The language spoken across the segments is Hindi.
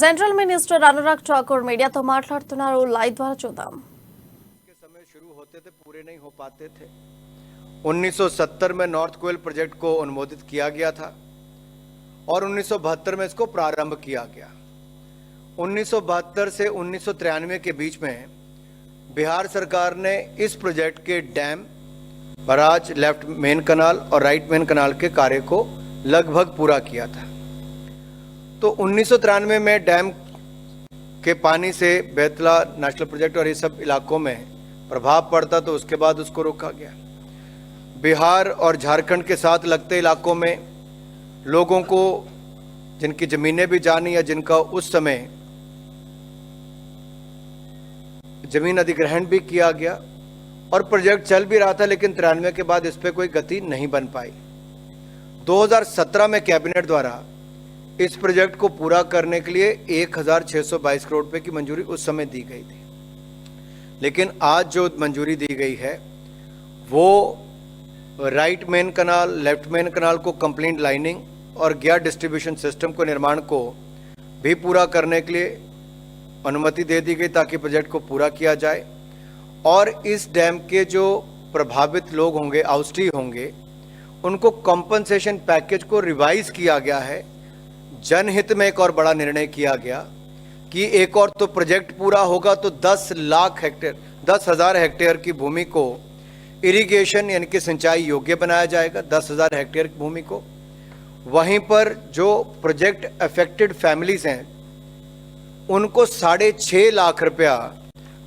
సెంట్రల్ మినిస్టర్ అనురాగ్ ఠాకూర్ మీడియాతో మాట్లాడుతున్నారు. లైవ్ ద్వారా చూద్దాం. के समय शुरू होते थे, पूरे नहीं हो पाते थे। 1970 में नॉर्थ कोयल प्रोजेक्ट को अनुमोदित किया गया था और 1972 में इसको प्रारंभ किया गया। 1972 से 1993 के बीच में बिहार सरकार ने इस प्रोजेक्ट के डैम, बराज, लेफ्ट मेन कनाल और राइट मेन कनाल के कार्य को लगभग पूरा किया था। तो 1993 में डैम के पानी से बेतला नेशनल प्रोजेक्ट और ये सब इलाकों में प्रभाव पड़ता, तो उसके बाद उसको रोका गया। बिहार और झारखंड के साथ लगते इलाकों में लोगों को जिनकी ज़मीनें भी जानी या जिनका उस समय ज़मीन अधिग्रहण भी किया गया और प्रोजेक्ट चल भी रहा था, लेकिन 93 के बाद इस पर कोई गति नहीं बन पाई। 2017 में कैबिनेट द्वारा इस प्रोजेक्ट को पूरा करने के लिए 1622 करोड़ रुपए की मंजूरी उस समय दी गई थी, लेकिन आज जो मंजूरी दी गई है वो राइट मेन कनाल, लेफ्ट मेन कनाल को कंप्लीट लाइनिंग और गियर डिस्ट्रीब्यूशन सिस्टम को निर्माण को भी पूरा करने के लिए अनुमति दे दी गई ताकि प्रोजेक्ट को पूरा किया जाए। और इस डैम के जो प्रभावित लोग होंगे, आउस्टी होंगे, उनको कॉम्पनसेशन पैकेज को रिवाइज किया गया है। जनहित में एक और बड़ा निर्णय किया गया कि एक और तो प्रोजेक्ट पूरा होगा तो 10,000 हेक्टेयर की भूमि को इरिगेशन यानी कि सिंचाई योग्य बनाया जाएगा, 10,000 हेक्टेयर की भूमि को। वहीं पर जो प्रोजेक्ट अफेक्टेड फैमिलीज हैं उनको 6.5 लाख रुपया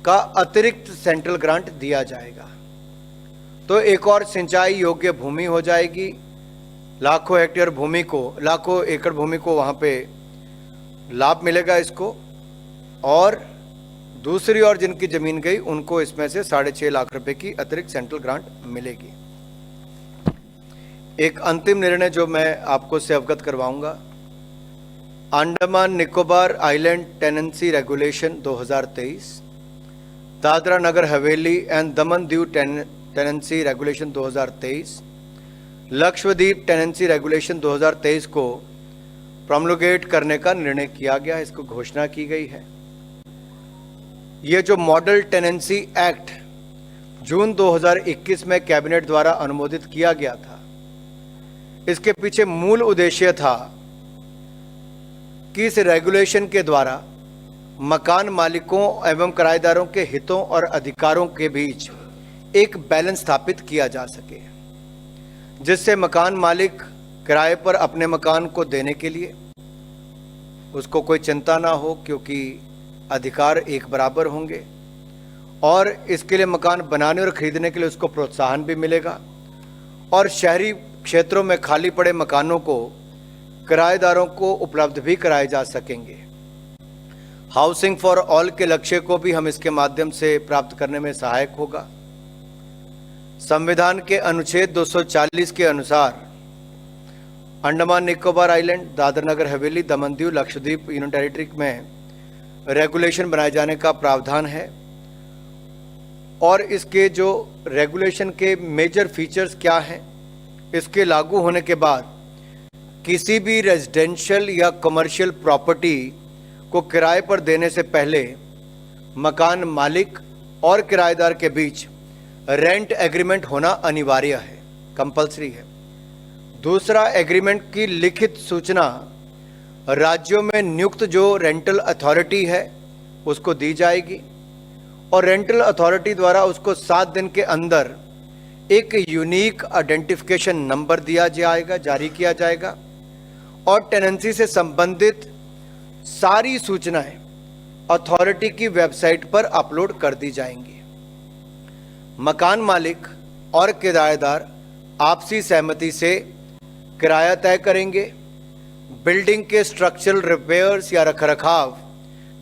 का अतिरिक्त सेंट्रल ग्रांट दिया जाएगा। तो एक और सिंचाई योग्य भूमि हो जाएगी। लाखों हेक्टेयर भूमि को, लाखों एकड़ भूमि को वहाँ पे लाभ मिलेगा इसको। और दूसरी ओर जिनकी जमीन गई उनको इसमें से 6.5 लाख रुपए की अतिरिक्त सेंट्रल ग्रांट मिलेगी। एक अंतिम निर्णय जो मैं आपको से अवगत करवाऊंगा, Andaman Nicobar island tenancy regulation 2023, Dadra Nagar Haveli and Daman Diu tenancy regulation 2023, Lakshadweep tenancy regulation 2023 को प्रोमलगेट करने का निर्णय किया गया है, इसको घोषणा की गई है। ये जो मॉडल टेनेंसी एक्ट जून 2021 में कैबिनेट द्वारा अनुमोदित किया गया था, इसके पीछे मूल उद्देश्य था कि इस रेगुलेशन के द्वारा मकान मालिकों एवं किराएदारों के हितों और अधिकारों के बीच एक बैलेंस स्थापित किया जा सके, जिससे मकान मालिक किराए पर अपने मकान को देने के लिए उसको कोई चिंता ना हो, क्योंकि अधिकार एक बराबर होंगे। और इसके लिए मकान बनाने और खरीदने के लिए उसको प्रोत्साहन भी मिलेगा। और शहरी क्षेत्रों में खाली पड़े मकानों को किराएदारों को उपलब्ध भी कराए जा सकेंगे। हाउसिंग फॉर ऑल के लक्ष्य को भी हम इसके माध्यम से प्राप्त करने में सहायक होगा। संविधान के अनुच्छेद 240 के अनुसार अंडमान निकोबार आइलैंड, दादरा नगर हवेली, दमन दीव, लक्षद्वीप यूनियन टेरिटरी में रेगुलेशन बनाए जाने का प्रावधान है। और इसके जो रेगुलेशन के मेजर फीचर्स क्या हैं, इसके लागू होने के बाद किसी भी रेजिडेंशियल या कमर्शियल प्रॉपर्टी को किराए पर देने से पहले मकान मालिक और किराएदार के बीच रेंट एग्रीमेंट होना अनिवार्य है, कंपलसरी है। दूसरा, एग्रीमेंट की लिखित सूचना राज्यों में नियुक्त जो रेंटल अथॉरिटी है उसको दी जाएगी और रेंटल अथॉरिटी द्वारा उसको 7 दिन के अंदर एक यूनिक आइडेंटिफिकेशन नंबर दिया जाएगा, जारी किया जाएगा। और टेनेंसी से संबंधित सारी सूचनाएं अथॉरिटी की वेबसाइट पर अपलोड कर दी जाएंगी। मकान मालिक और किराएदार आपसी सहमति से किराया तय करेंगे। बिल्डिंग के स्ट्रक्चरल रिपेयर्स या रखरखाव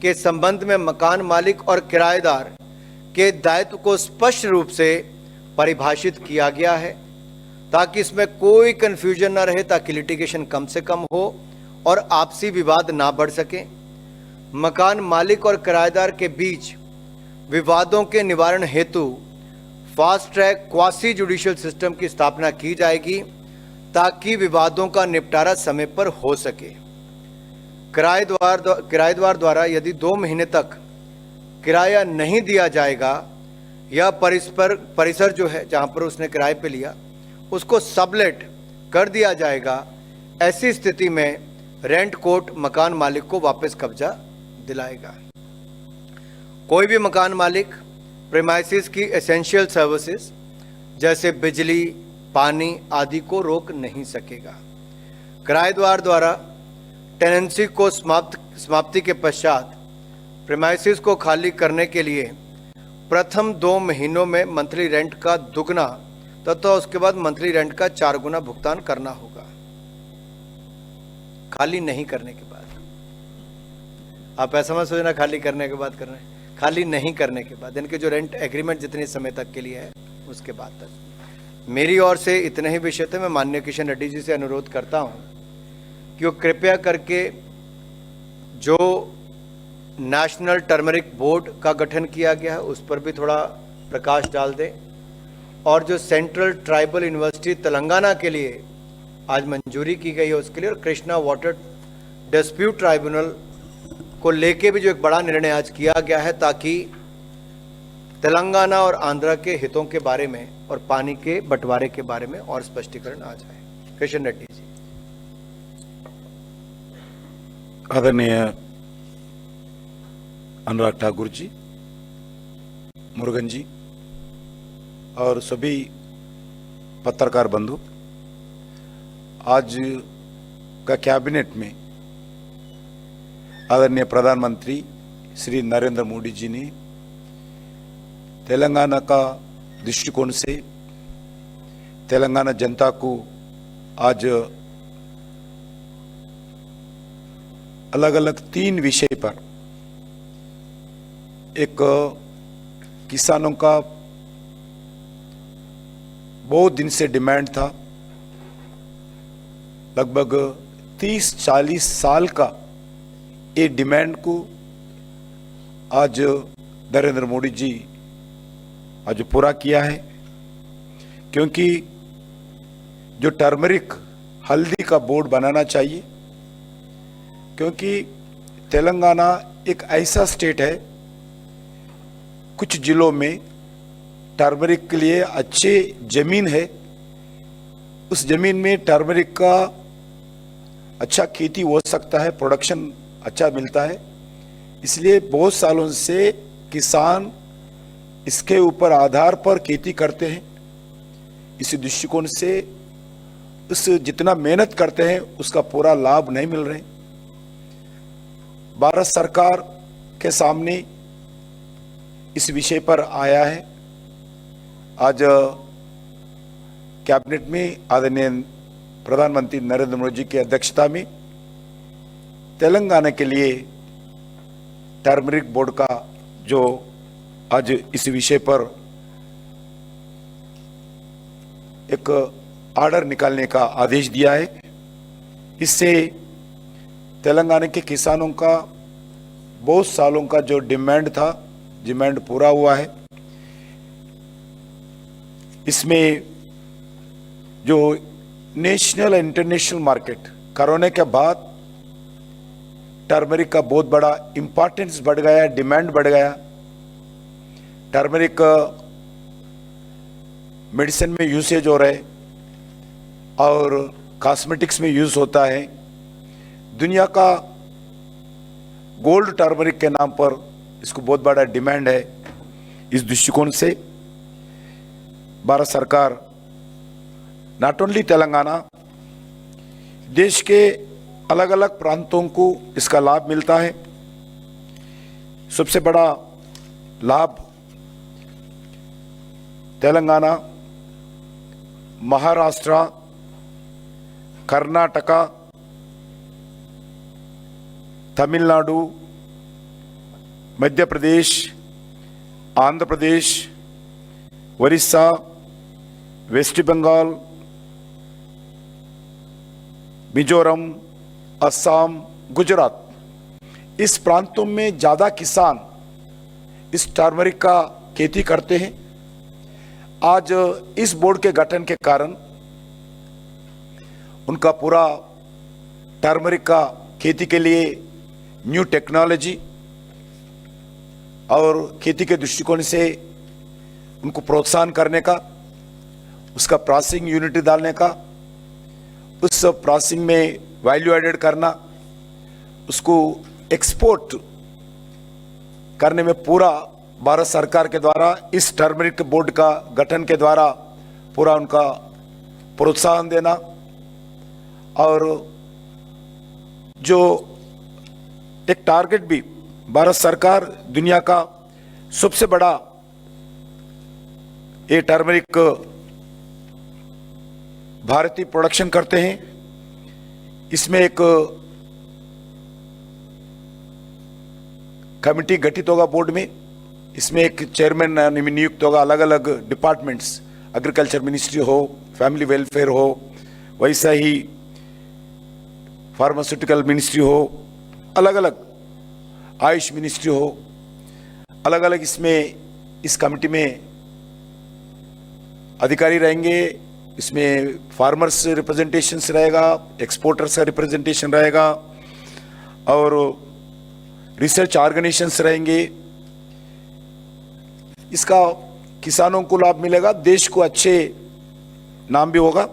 के संबंध में मकान मालिक और किराएदार के दायित्व को स्पष्ट रूप से परिभाषित किया गया है ताकि इसमें कोई कंफ्यूजन ना रहे, ताकि लिटिगेशन कम से कम हो और आपसी विवाद ना बढ़ सके। मकान मालिक और किराएदार के बीच विवादों के निवारण हेतु fast track quasi judicial system की स्थापना की जाएगी ताकि विवादों का निपटारा समय पर हो सके। किराएदार द्वारा यदि 2 महीने तक किराया नहीं दिया जाएगा या परिसर जो है जहां पर उसने किराए पे लिया उसको सबलेट कर दिया जाएगा, ऐसी स्थिति में रेंट कोर्ट मकान मालिक को वापस कब्जा दिलाएगा। कोई भी मकान मालिक प्रीमाइसिस की एसेंशियल सर्विसेज जैसे बिजली, पानी आदि को रोक नहीं सकेगा। किराएदार द्वारा टेनेंसी को समाप्ति के पश्चात प्रीमाइसिस को खाली करने के लिए प्रथम 2 महीनों में मंथली रेंट का दुगना तथा उसके बाद मंथली रेंट का 4 गुना भुगतान करना होगा। खाली नहीं करने के बाद, आप ऐसा मत सोचना खाली करने के बाद करना है, खाली नहीं करने के बाद, इनके जो रेंट एग्रीमेंट जितने समय तक के लिए है उसके बाद तक। मेरी ओर से इतने ही विषय थे। मैं माननीय किशन रेड्डी जी से अनुरोध करता हूं कि वो कृपया करके जो नेशनल टर्मरिक बोर्ड का गठन किया गया है उस पर भी थोड़ा प्रकाश डाल दें, और जो सेंट्रल ट्राइबल यूनिवर्सिटी तेलंगाना के लिए आज मंजूरी की गई है उसके लिए, और कृष्णा वाटर डिस्प्यूट ट्राइब्यूनल को लेके भी जो एक बड़ा निर्णय आज किया गया है, ताकि तेलंगाना और आंध्र के हितों के बारे में और पानी के बंटवारे के बारे में और स्पष्टीकरण आ जाए। किशन रेड्डी जी। आदरणीय अनुराग ठाकुर जी, मुरुगन जी और सभी पत्रकार बंधु, आज का कैबिनेट में आदरणीय प्रधानमंत्री श्री नरेंद्र मोदी जी ने तेलंगाना का दृष्टिकोण से तेलंगाना जनता को आज अलग अलग 3 विषय पर, एक किसानों का बहुत दिन से डिमांड था, लगभग 30-40 साल का ये डिमांड को आज नरेंद्र मोदी जी आज पूरा किया है। क्योंकि जो टर्मरिक हल्दी का बोर्ड बनाना चाहिए, क्योंकि तेलंगाना एक ऐसा स्टेट है, कुछ जिलों में टर्मरिक के लिए अच्छे जमीन है, उस जमीन में टर्मरिक का अच्छा खेती हो सकता है, प्रोडक्शन अच्छा मिलता है, इसलिए बहुत सालों से किसान इसके ऊपर आधार पर खेती करते हैं। इसी दृष्टिकोण से उस जितना मेहनत करते हैं उसका पूरा लाभ नहीं मिल रहे। भारत सरकार के सामने इस विषय पर आया है। आज कैबिनेट में आदरणीय प्रधानमंत्री नरेंद्र मोदी जी की अध्यक्षता में तेलंगाना के लिए टर्मरिक बोर्ड का जो आज इस विषय पर एक ऑर्डर निकालने का आदेश दिया है। इससे तेलंगाना के किसानों का बहुत सालों का जो डिमांड था, डिमांड पूरा हुआ है। इसमें जो नेशनल इंटरनेशनल मार्केट, कोरोना के बाद टर्मरिक का बहुत बड़ा इंपॉर्टेंस बढ़ गया, डिमांड बढ़ गया। टर्मरिक मेडिसिन में यूसेज हो रहे और कॉस्मेटिक्स में यूज होता है। दुनिया का गोल्ड टर्मरिक के नाम पर इसको बहुत बड़ा डिमांड है। इस दृष्टिकोण से भारत सरकार नॉट ओनली तेलंगाना, देश के अलग अलग प्रांतों को इसका लाभ मिलता है। सबसे बड़ा लाभ तेलंगाना, महाराष्ट्र, कर्नाटका, तमिलनाडु, मध्य प्रदेश, आंध्र प्रदेश, उड़ीसा, वेस्ट बंगाल, मिजोरम, असम, गुजरात, इस प्रांतों में ज़्यादा किसान इस टर्मरिक का खेती करते हैं। आज इस बोर्ड के गठन के कारण उनका पूरा टर्मरिक का खेती के लिए न्यू टेक्नोलॉजी और खेती के दृष्टिकोण से उनको प्रोत्साहन करने का, उसका प्रोसेसिंग यूनिट डालने का, उस प्रोसेसिंग में वैल्यू एडेड करना, उसको एक्सपोर्ट करने में पूरा भारत सरकार के द्वारा इस टर्मरिक बोर्ड का गठन के द्वारा पूरा उनका प्रोत्साहन देना, और जो एक टारगेट भी भारत सरकार दुनिया का सबसे बड़ा ये टर्मरिक भारतीय प्रोडक्शन करते हैं, इसमें एक कमिटी गठित होगा बोर्ड में, इसमें एक चेयरमैन नियुक्त होगा, अलग अलग डिपार्टमेंट्स, एग्रीकल्चर मिनिस्ट्री हो, फैमिली वेलफेयर हो, वैसा ही फार्मास्यूटिकल मिनिस्ट्री हो, अलग अलग आयुष मिनिस्ट्री हो, अलग अलग इसमें इस कमिटी में अधिकारी रहेंगे। इसमें फार्मर्स रिप्रेजेंटेशंस रहेगा, एक्सपोर्टर्स का रिप्रेजेंटेशन रहेगा और रिसर्च ऑर्गेनाइजेशंस रहेंगे। इसका किसानों को लाभ मिलेगा, देश को अच्छे नाम भी होगा।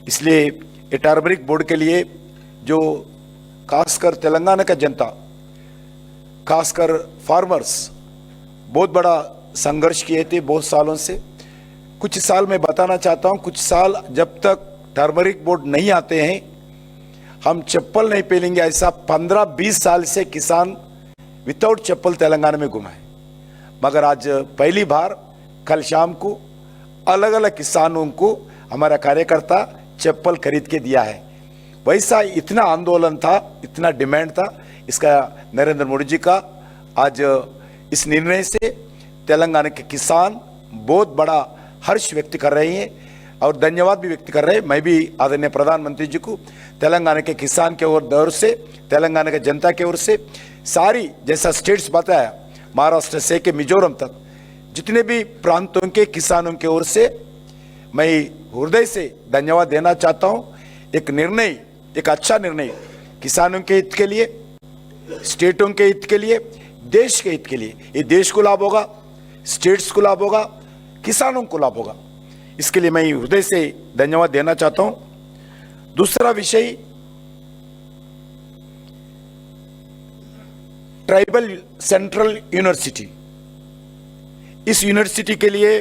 इसलिए ये टर्मरिक बोर्ड के लिए जो खासकर तेलंगाना का जनता, खासकर फार्मर्स बहुत बड़ा संघर्ष किए थे बहुत सालों से। कुछ साल मैं बताना चाहता हूं, कुछ साल जब तक टर्मरिक बोर्ड नहीं आते हैं हम चप्पल नहीं पहनेंगे, ऐसा 15-20 साल से किसान विदाउट चप्पल तेलंगाना में घुमा है। मगर आज पहली बार कल शाम को अलग अलग किसानों को हमारा कार्यकर्ता चप्पल खरीद के दिया है। वैसा इतना आंदोलन था, इतना डिमांड था, इसका नरेंद्र मोदी जी का आज इस निर्णय से तेलंगाना के किसान बहुत बड़ा हर्ष व्यक्त कर रहे हैं और धन्यवाद भी व्यक्त कर रहे हैं। मैं भी आदरणीय प्रधानमंत्री जी को तेलंगाना के किसान के ओर से, तेलंगाना के जनता के ओर से, सारी जैसा स्टेट्स बताया महाराष्ट्र से के मिजोरम तक जितने भी प्रांतों के किसानों के ओर से मैं हृदय से धन्यवाद देना चाहता हूं। एक निर्णय, एक अच्छा निर्णय किसानों के हित के लिए, स्टेटों के हित के लिए, देश के हित के लिए, ये देश को लाभ होगा, स्टेट्स को लाभ होगा, किसानों को लाभ होगा। इसके लिए मैं हृदय से धन्यवाद देना चाहता हूं। दूसरा विषय ट्राइबल सेंट्रल यूनिवर्सिटी। इस यूनिवर्सिटी के लिए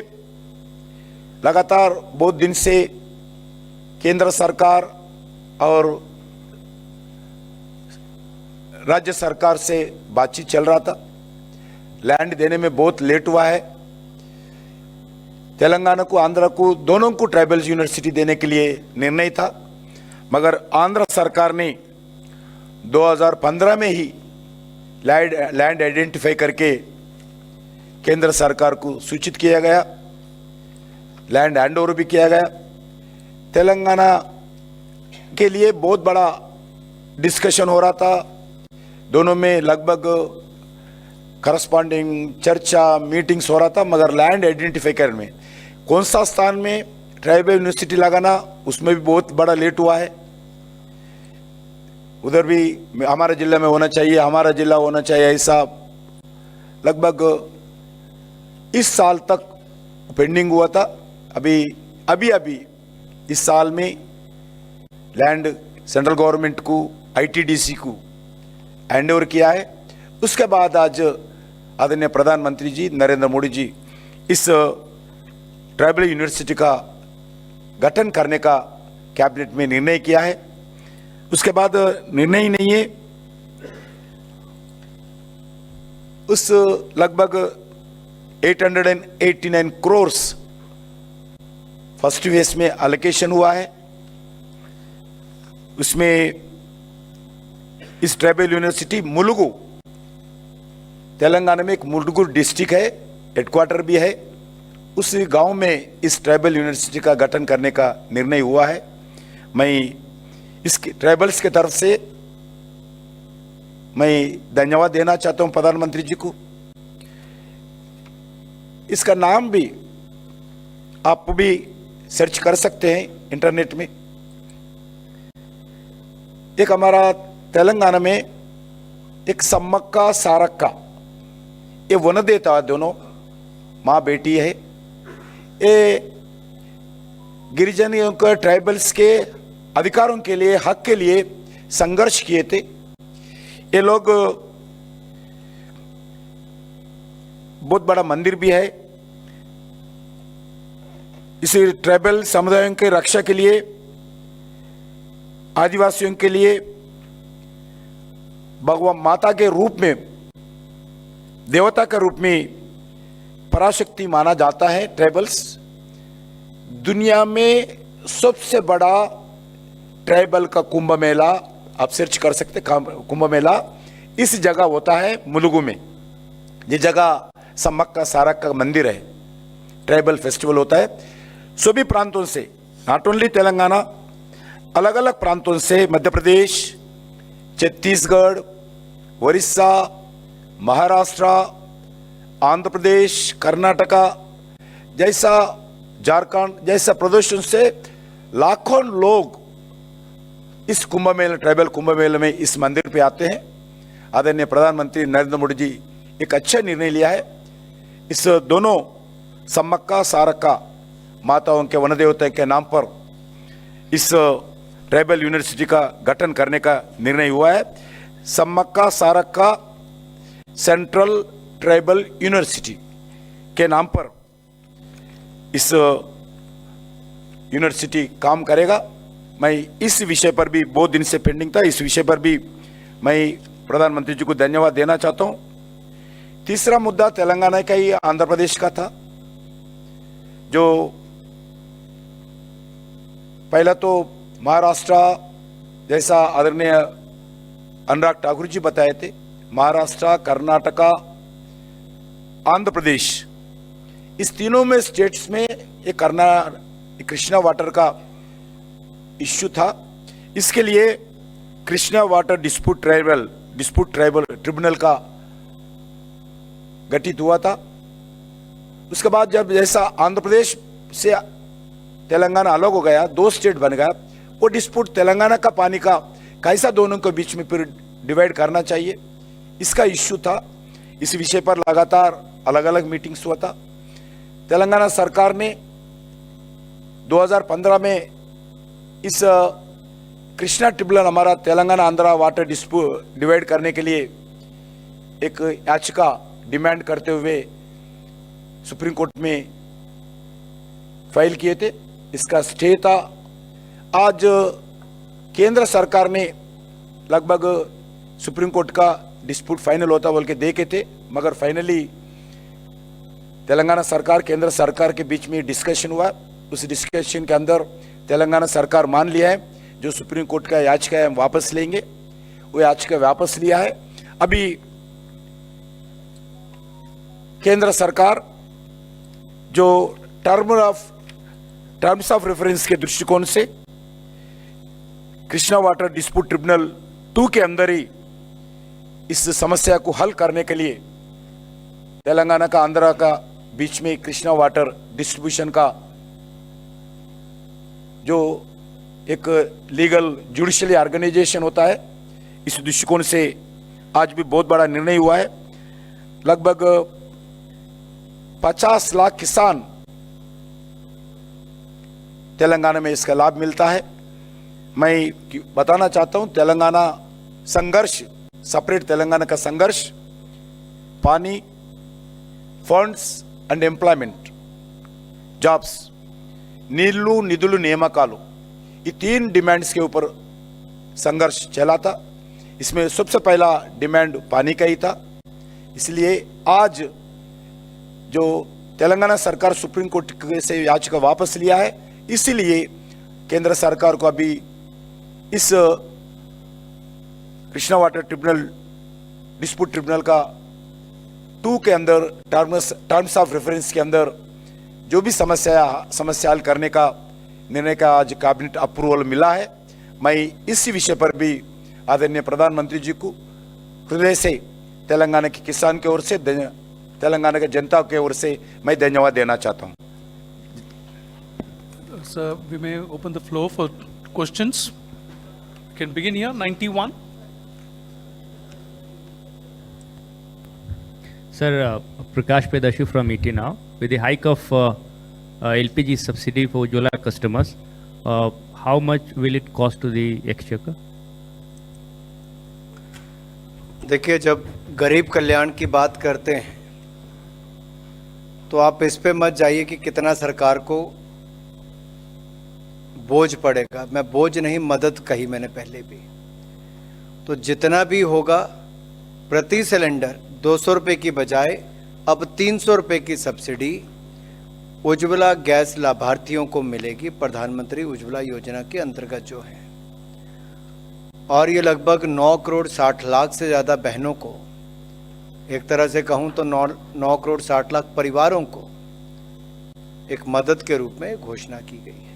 लगातार बहुत दिन से केंद्र सरकार और राज्य सरकार से बातचीत चल रहा था। लैंड देने में बहुत लेट हुआ है। तेलंगाना को, आंध्र को, दोनों को ट्राइबल यूनिवर्सिटी देने के लिए निर्णय था, मगर आंध्र सरकार ने 2015 में ही लैंड आइडेंटिफाई करके केंद्र सरकार को सूचित किया गया, लैंड हैंड ओवर भी किया गया। तेलंगाना के लिए बहुत बड़ा डिस्कशन हो रहा था, दोनों में लगभग करस्पॉन्डिंग चर्चा, मीटिंग्स हो रहा था, मगर लैंड आइडेंटिफाई करने में कौन सा स्थान में ट्राइबल यूनिवर्सिटी लगाना, उसमें भी बहुत बड़ा लेट हुआ है। उधर भी हमारे जिला में होना चाहिए, हमारा जिला होना चाहिए, ऐसा लगभग इस साल तक पेंडिंग हुआ था। अभी इस साल में लैंड सेंट्रल गवर्नमेंट को, आईटीडीसी को हैंड ओवर किया है। उसके बाद आज आदरणीय प्रधानमंत्री जी नरेंद्र मोदी जी इस ट्राइबल यूनिवर्सिटी का गठन करने का कैबिनेट में निर्णय किया है। उसके बाद निर्णय ही नहीं है, उस लगभग 889 करोड़ फर्स्ट फेज में एलोकेशन हुआ है। उसमें इस ट्राइबल यूनिवर्सिटी मुलुगु, तेलंगाना में एक मुलुगु डिस्ट्रिक्ट है, हेडक्वार्टर भी है, उस गांव में इस ट्राइबल यूनिवर्सिटी का गठन करने का निर्णय हुआ है। मैं इसके ट्राइबल्स के तरफ से मैं धन्यवाद देना चाहता हूं प्रधानमंत्री जी को। इसका नाम भी आप भी सर्च कर सकते हैं इंटरनेट में। एक हमारा तेलंगाना में एक सम्मक्का सारक्का, ये वन देता दोनों माँ बेटी है। ये गिरिजनों के ट्राइबल्स के अधिकारों के लिए, हक के लिए संघर्ष किए थे। ये लोग बहुत बड़ा मंदिर भी है। इस ट्राइबल समुदायों के रक्षा के लिए, आदिवासियों के लिए भगवान माता के रूप में, देवता के रूप में पराशक्ति माना जाता है। ट्राइबल्स दुनिया में सबसे बड़ा ट्राइबल का कुंभ मेला आप सर्च कर सकते। कुंभ मेला इस जगह होता है मुलुगु में। ये जगह सम्मक्का सारक्का मंदिर है। ट्राइबल फेस्टिवल होता है। सभी प्रांतों से, नॉट ओनली तेलंगाना, अलग अलग प्रांतों से, मध्य प्रदेश, छत्तीसगढ़, उड़ीसा, महाराष्ट्र, आंध्र प्रदेश, कर्नाटका जैसा, झारखंड जैसा प्रदेशों से लाखों लोग इस कुंभ मेले, ट्राइबल कुंभ मेले में इस मंदिर पे आते हैं। आदरणीय प्रधानमंत्री नरेंद्र मोदी जी एक अच्छा निर्णय लिया है। इस दोनों सम्मक्का सारक्का माताओं के वन देवता के नाम पर इस ट्राइबल यूनिवर्सिटी का गठन करने का निर्णय हुआ है। Sammakka Sarakka central tribal university के नाम पर इस यूनिवर्सिटी काम करेगा। मैं इस विषय पर भी बहुत दिन से पेंडिंग था, इस विषय पर भी मैं प्रधानमंत्री जी को धन्यवाद देना चाहता हूं। तीसरा मुद्दा तेलंगाना का ही आंध्र प्रदेश का था। जो पहला तो महाराष्ट्र जैसा आदरणीय अनुराग ठाकुर जी बताए थे, महाराष्ट्र, कर्नाटका, आंध्र प्रदेश, इस तीनों में स्टेट्स में ये कृष्णा वाटर का इश्यू था। इसके लिए Krishna water dispute tribal tribunal का गठित हुआ था। उसके बाद जब जैसा आंध्र प्रदेश से तेलंगाना अलग हो गया, दो स्टेट बन गया, वो डिस्प्यूट तेलंगाना का पानी का कैसा दोनों के बीच में फिर डिवाइड करना चाहिए, इसका इश्यू था। इस विषय पर लगातार अलग अलग मीटिंग्स हुआ था। तेलंगाना सरकार ने 2015 में इस कृष्णा ट्रिब्यूनल, हमारा Telangana Andhra water dispute divide करने के लिए एक याचिका डिमांड करते हुए सुप्रीम कोर्ट में फाइल किए थे। इसका स्टे था। आज केंद्र सरकार ने लगभग सुप्रीम कोर्ट का डिस्प्यूट फाइनल होता बोल के देखे थे, मगर फाइनली तेलंगाना सरकार, केंद्र सरकार के बीच में डिस्कशन हुआ। उस डिस्कशन के अंदर तेलंगाना सरकार मान लिया है जो सुप्रीम कोर्ट का याचिका है हम वापस लेंगे। वो याचिका वापस लिया है। अभी केंद्र सरकार जो टर्म्स ऑफ रेफरेंस के दृष्टिकोण से कृष्णा वाटर डिस्प्यूट ट्रिब्यूनल 2 के अंदर ही इस समस्या को हल करने के लिए तेलंगाना का, आंध्रा का बीच में कृष्णा वाटर डिस्ट्रीब्यूशन का जो एक लीगल जुडिशियली ऑर्गेनाइजेशन होता है, इस दृष्टिकोण से आज भी बहुत बड़ा निर्णय हुआ है। लगभग 50 लाख किसान तेलंगाना में इसका लाभ मिलता है। मैं बताना चाहता हूं, तेलंगाना संघर्ष, सेपरेट तेलंगाना का संघर्ष, पानी, फंड्स अंड एम्प्लॉयमेंट, जॉब्स, नीళ్లు నిధులు నియామకాలు, ये 3 डिमांड्स के ऊपर संघर्ष चला था। इसमें सबसे पहला डिमांड पानी का ही था। इसलिए आज जो तेलंगाना सरकार सुप्रीम कोर्ट से याचिका वापस लिया है, इसीलिए केंद्र सरकार को अभी इस Krishna water tribunal dispute tribunal का 2 के अंदर टर्म्स ऑफ रेफरेंस के अंदर जो भी समस्या हल करने का निर्णय का आज कैबिनेट अप्रूवल मिला है। मैं इसी विषय पर भी आदरणीय प्रधानमंत्री जी को हृदय से तेलंगाना के किसान की ओर से, तेलंगाना के जनता की ओर से मैं धन्यवाद देना चाहता हूं। Sir, we may open the floor for questions. Can begin here. 91. Sir, Prakash Pedashi from ET Now. With the hike of LPG subsidy for Ujjwala customers, how much will it cost to the exchequer? देखिए, जब गरीब कल्याण की बात करते हैं तो आप इस पे मत जाइए कि कितना सरकार को बोझ पड़ेगा। मैं बोझ नहीं, मदद कही मैंने पहले भी। तो जितना भी होगा, प्रति सिलेंडर 200 रुपये की बजाय अब 300 रुपये की सब्सिडी उज्ज्वला गैस लाभार्थियों को मिलेगी, प्रधानमंत्री उज्ज्वला योजना के अंतर्गत जो है। और ये लगभग 9 करोड़ 60 लाख से ज़्यादा बहनों को, एक तरह से कहूँ तो 9 करोड़ 60 लाख परिवारों को एक मदद के रूप में घोषणा की गई है।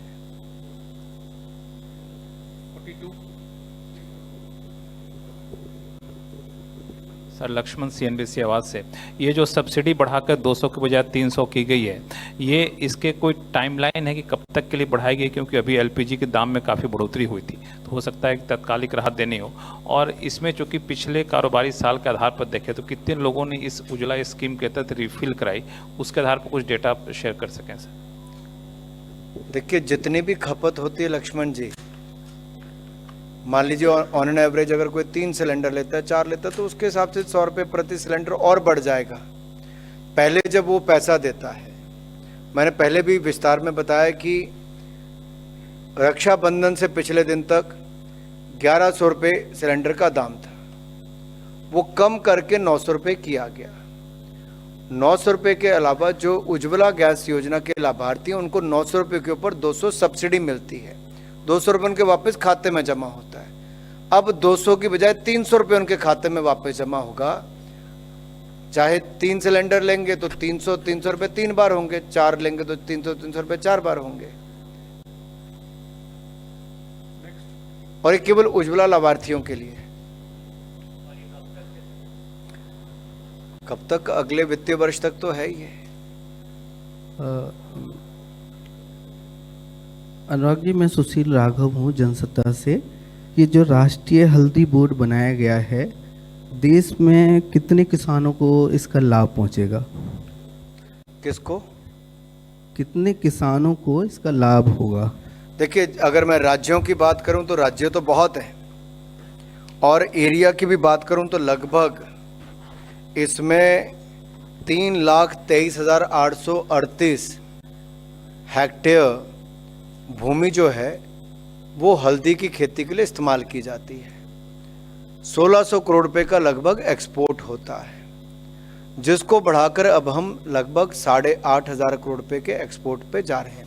सर, लक्ष्मण CNBC आवाज़ से, ये जो सब्सिडी बढ़ाकर 200 के बजाय 300 की गई है, ये इसके कोई टाइमलाइन है कि कब तक के लिए बढ़ाई गई? क्योंकि अभी LPG के दाम में काफ़ी बढ़ोतरी हुई थी, तो हो सकता है कि तत्कालिक राहत देनी हो। और इसमें चूंकि पिछले कारोबारी साल के आधार पर देखें तो कितने लोगों ने इस उज्ज्वला स्कीम के तहत रिफिल कराई, उसके आधार पर कुछ डेटा शेयर कर सकें सर? देखिए, जितनी भी खपत होती है लक्ष्मण जी, मान लीजिए ऑन एन एवरेज अगर कोई 3 सिलेंडर लेता है, 4 लेता है, तो उसके हिसाब से 100 रुपये प्रति सिलेंडर और बढ़ जाएगा। पहले जब वो पैसा देता है, मैंने पहले भी विस्तार में बताया कि रक्षाबंधन से पिछले दिन तक 1100 रुपये सिलेंडर का दाम था, वो कम करके 900 रुपये किया गया। 900 रुपये के अलावा जो उज्ज्वला गैस योजना के लाभार्थी हैं उनको 900 रुपये के ऊपर 200 सब्सिडी मिलती है। 200 रुपये उनके वापस खाते में जमा होता है। अब 200 की बजाय 300 रुपये उनके खाते में वापस जमा होगा। चाहे 3 सिलेंडर लेंगे तो 300 रुपये 3 बार होंगे, 4 लेंगे तो 300 रुपये 4 बार होंगे। और ये केवल उज्ज्वला लाभार्थियों के लिए। कब तक? अगले वित्तीय वर्ष तक तो है ही है। अनुराग जी, मैं सुशील राघव हूँ जनसत्ता से। ये जो राष्ट्रीय हल्दी बोर्ड बनाया गया है, देश में कितने किसानों को इसका लाभ पहुँचेगा? किसको? कितने किसानों को इसका लाभ होगा? देखिए, अगर मैं राज्यों की बात करूं तो राज्य तो बहुत हैं, और एरिया की भी बात करूं तो लगभग इसमें 3,23,838 हेक्टेयर भूमि जो है वो हल्दी की खेती के लिए इस्तेमाल की जाती है। 1600 करोड़ रुपए का लगभग एक्सपोर्ट होता है, जिसको बढ़ाकर अब हम लगभग 8,500 करोड़ रुपए के एक्सपोर्ट पे जा रहे हैं,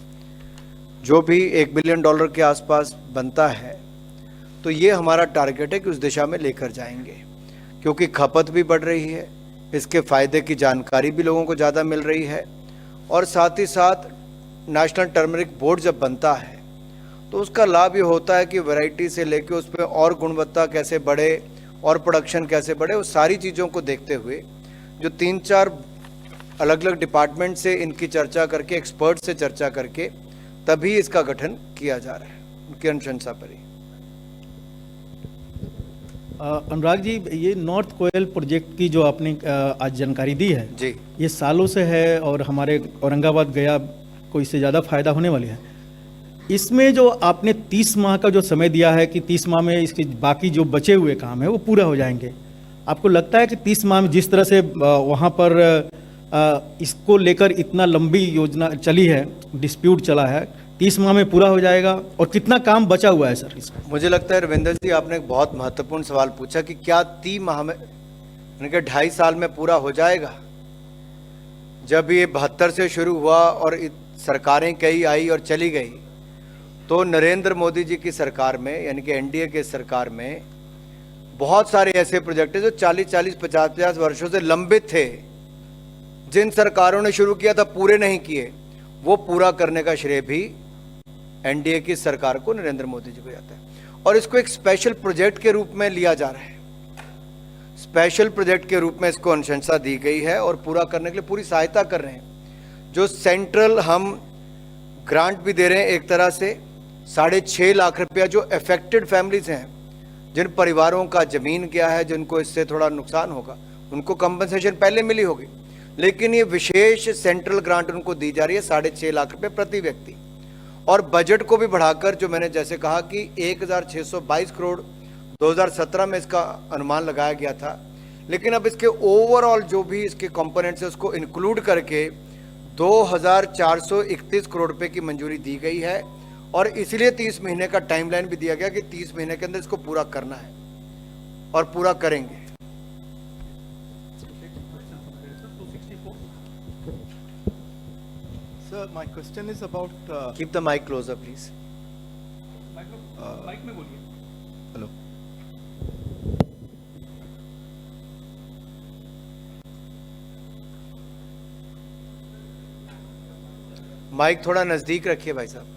जो भी $1 बिलियन के आसपास बनता है। तो ये हमारा टारगेट है कि उस दिशा में लेकर जाएंगे, क्योंकि खपत भी बढ़ रही है, इसके फ़ायदे की जानकारी भी लोगों को ज़्यादा मिल रही है, और साथ ही साथ नेशनल टर्मरिक बोर्ड जब बनता है तो उसका लाभ ये होता है कि वैरायटी से लेके उस पर और गुणवत्ता कैसे बढ़े और प्रोडक्शन कैसे बढ़े, उस सारी चीज़ों को देखते हुए जो 3-4 अलग अलग डिपार्टमेंट से इनकी चर्चा करके, एक्सपर्ट से चर्चा करके तभी इसका गठन किया जा रहा है, उनकी अनुशंसा पर ही। अनुराग जी, ये नॉर्थ कोयल प्रोजेक्ट की जो आपने आज जानकारी दी है जी, ये सालों से है और हमारे औरंगाबाद गया को इससे ज़्यादा फायदा होने वाली है। इसमें जो आपने 30 माह का जो समय दिया है कि 30 माह में इसके बाकी जो बचे हुए काम है वो पूरा हो जाएंगे, आपको लगता है कि 30 माह में जिस तरह से वहाँ पर इसको लेकर इतना लंबी योजना चली है, डिस्प्यूट चला है, 30 माह में पूरा हो जाएगा? और कितना काम बचा हुआ है सर इसमें? मुझे लगता है रविंदर जी, आपने एक बहुत महत्वपूर्ण सवाल पूछा कि क्या 3 माह में, यानी कि 2.5 साल में पूरा हो जाएगा। जब ये 72 से शुरू हुआ और सरकारें कई आई और चली गई, तो नरेंद्र मोदी जी की सरकार में, यानी कि एनडीए के सरकार में बहुत सारे ऐसे प्रोजेक्ट हैं जो 40-40, 50-50 वर्षों से लंबित थे, जिन सरकारों ने शुरू किया था पूरे नहीं किए। वो पूरा करने का श्रेय भी एनडीए की सरकार को, नरेंद्र मोदी जी को जाता है, और इसको एक स्पेशल प्रोजेक्ट के रूप में लिया जा रहा है। स्पेशल प्रोजेक्ट के रूप में इसको अनुशंसा दी गई है और पूरा करने के लिए पूरी सहायता कर रहे हैं। जो सेंट्रल हम ग्रांट भी दे रहे हैं, एक तरह से 6.5 लाख रुपया जो अफेक्टेड फैमिलीज हैं, जिन परिवारों का जमीन गया है, जिनको इससे थोड़ा नुकसान होगा, उनको कंपनसेशन पहले मिली होगी, लेकिन ये विशेष सेंट्रल ग्रांट उनको दी जा रही है 6.5 लाख रुपए प्रति व्यक्ति। और बजट को भी बढ़ाकर, जो मैंने जैसे कहा कि 1622 करोड़ 2017 में इसका अनुमान लगाया गया था, लेकिन अब इसके ओवरऑल जो भी इसके कंपोनेंट्स है उसको इंक्लूड करके 2431 करोड़ रुपए की मंजूरी दी गई है। और इसलिए 30 महीने का टाइमलाइन भी दिया गया कि 30 महीने के अंदर इसको पूरा करना है और पूरा करेंगे। Sir, my question is about. Keep the mic closer please. Hello. Mic थोड़ा नजदीक रखिए भाई साहब।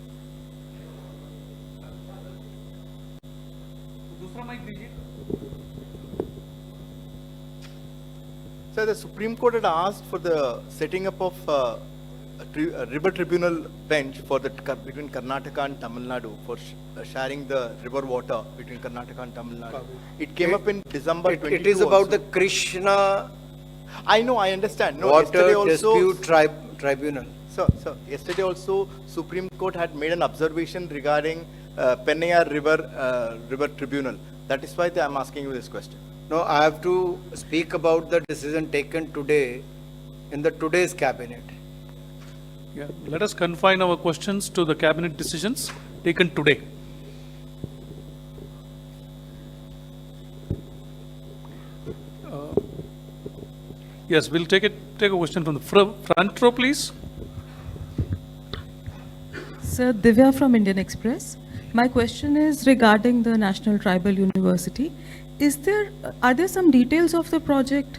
Sir, the Supreme Court had asked for the setting up of a river tribunal bench for between Karnataka and Tamil Nadu for sharing the river water between Karnataka and Tamil Nadu. It came up in December 22. It is about also. the Krishna I know, I understand. No, Water yesterday also. Dispute Tribunal. Sir, yesterday also Supreme Court had made an observation regarding Pennayar River Tribunal. That is why I am asking you this question. No, I have to speak about the decision taken today in the today's cabinet. Yeah, let us confine our questions to the cabinet decisions taken today. Yes, we'll take a question from the front row, please. Sir, Divya from Indian Express. My question is regarding the National Tribal University. Are there some details of the project?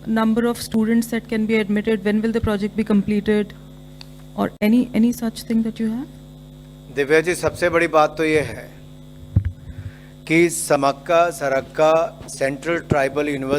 Number of students that can be admitted? When will the project be completed? Or any such thing that you have? Divya ji, सबसे बड़ी बात तो ये है कि समक्का सरक्का सेंट्रल ट्राइबल यूनिवर्सिटी